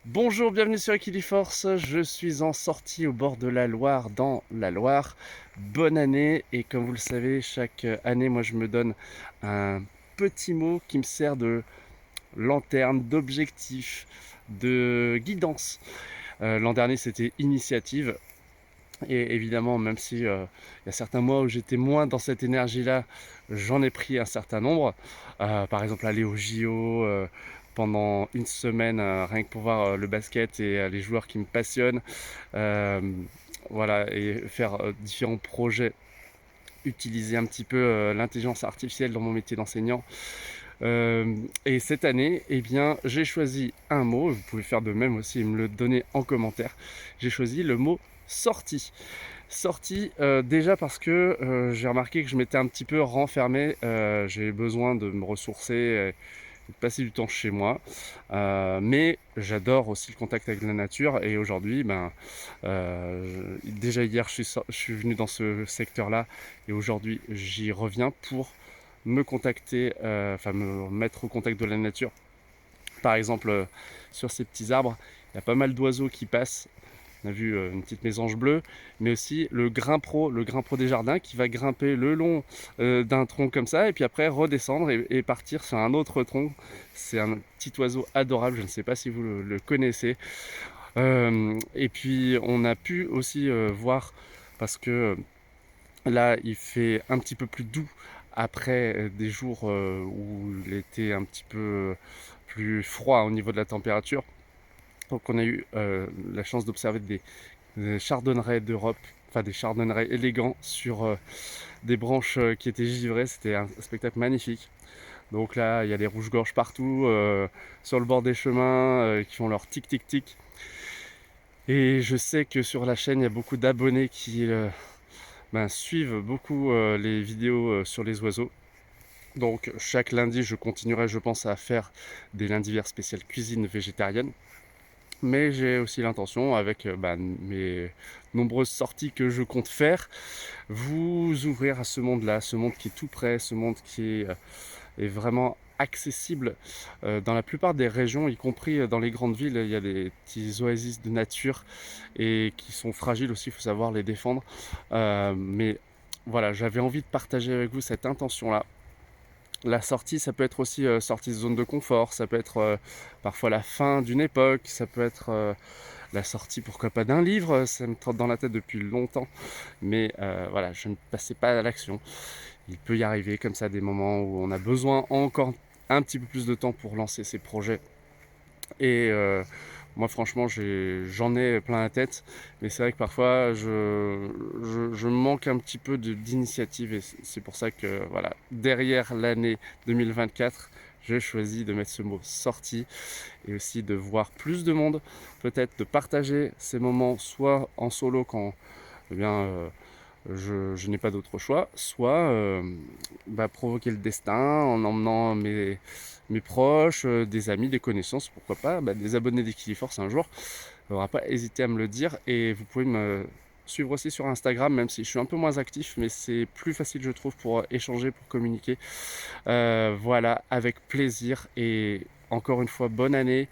Bonjour, bienvenue sur Equiliforce. Je suis en sortie au bord de la Loire, dans la Loire. Bonne année. Et comme vous le savez, chaque année, moi, je me donne un petit mot qui me sert de lanterne, d'objectif, de guidance. L'an dernier, c'était initiative. Et évidemment, même si il y a certains mois où j'étais moins dans cette énergie-là, j'en ai pris un certain nombre. Par exemple, aller au JO pendant une semaine, rien que pour voir le basket et les joueurs qui me passionnent. Euh, voilà, et faire différents projets, utiliser un petit peu l'intelligence artificielle dans mon métier d'enseignant. Et cette année, eh bien, j'ai choisi un mot. Vous pouvez faire de même aussi et me le donner en commentaire. J'ai choisi le mot sortie. Sortie, déjà parce que j'ai remarqué que je m'étais un petit peu renfermé. J'ai besoin de me ressourcer, de passer du temps chez moi. Mais j'adore aussi le contact avec la nature. Et aujourd'hui, déjà hier, je suis venu dans ce secteur-là. Et aujourd'hui, j'y reviens pour me contacter, enfin me mettre au contact de la nature. Par exemple, sur ces petits arbres, il y a pas mal d'oiseaux qui passent. On a vu une petite mésange bleue, mais aussi le grimpro des jardins qui va grimper le long d'un tronc comme ça, et puis après redescendre et partir sur un autre tronc. C'est un petit oiseau adorable, je ne sais pas si vous le connaissez. Et puis on a pu aussi voir, parce que là il fait un petit peu plus doux après des jours où il était un petit peu plus froid au niveau de la température. Donc on a eu la chance d'observer des chardonnerets d'Europe, enfin des chardonnerets élégants sur des branches qui étaient givrées. C'était un spectacle magnifique. Donc là, il y a des rouges-gorges partout, sur le bord des chemins, qui font leur tic-tic-tic. Et je sais que sur la chaîne, il y a beaucoup d'abonnés qui suivent beaucoup les vidéos sur les oiseaux. Donc chaque lundi, je continuerai, je pense, à faire des lundis verts spécial cuisine végétarienne. Mais j'ai aussi l'intention, avec mes nombreuses sorties que je compte faire, vous ouvrir à ce monde-là, ce monde qui est tout près, ce monde qui est vraiment accessible dans la plupart des régions, y compris dans les grandes villes. Il y a des petits oasis de nature et qui sont fragiles aussi, il faut savoir les défendre. Mais voilà, j'avais envie de partager avec vous cette intention-là. La sortie, ça peut être aussi sortie de zone de confort, ça peut être parfois la fin d'une époque, ça peut être la sortie, pourquoi pas, d'un livre. Ça me trotte dans la tête depuis longtemps, mais voilà, je ne passais pas à l'action. Il peut y arriver comme ça des moments où on a besoin encore un petit peu plus de temps pour lancer ses projets. Et moi, franchement, j'en ai plein la tête, mais c'est vrai que parfois, je manque un petit peu d'initiative, et c'est pour ça que, voilà, derrière l'année 2024, j'ai choisi de mettre ce mot sortie, et aussi de voir plus de monde, peut-être de partager ces moments, soit en solo quand, eh bien, je n'ai pas d'autre choix, soit provoquer le destin en emmenant mes proches, des amis, des connaissances, pourquoi pas, des abonnés d'Equiliforce un jour. Il ne faudra pas hésiter à me le dire, et vous pouvez me suivre aussi sur Instagram, même si je suis un peu moins actif, mais c'est plus facile, je trouve, pour échanger, pour communiquer. Voilà, avec plaisir, et encore une fois, bonne année.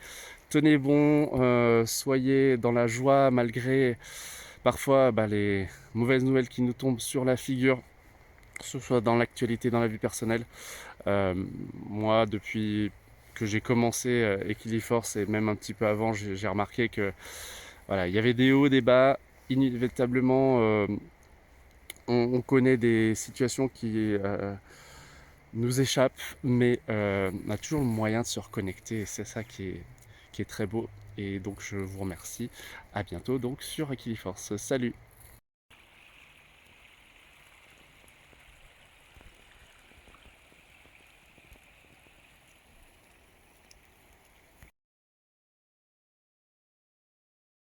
Tenez bon, soyez dans la joie malgré parfois les mauvaises nouvelles qui nous tombent sur la figure, que ce soit dans l'actualité, dans la vie personnelle. Euh, Moi, depuis que j'ai commencé Equiliforce, et même un petit peu avant, j'ai remarqué que voilà, il y avait des hauts, des bas. Inévitablement, on connaît des situations qui nous échappent, mais on a toujours le moyen de se reconnecter, et c'est ça qui est très beau. Et donc je vous remercie. À bientôt donc sur Equiliforce. Salut!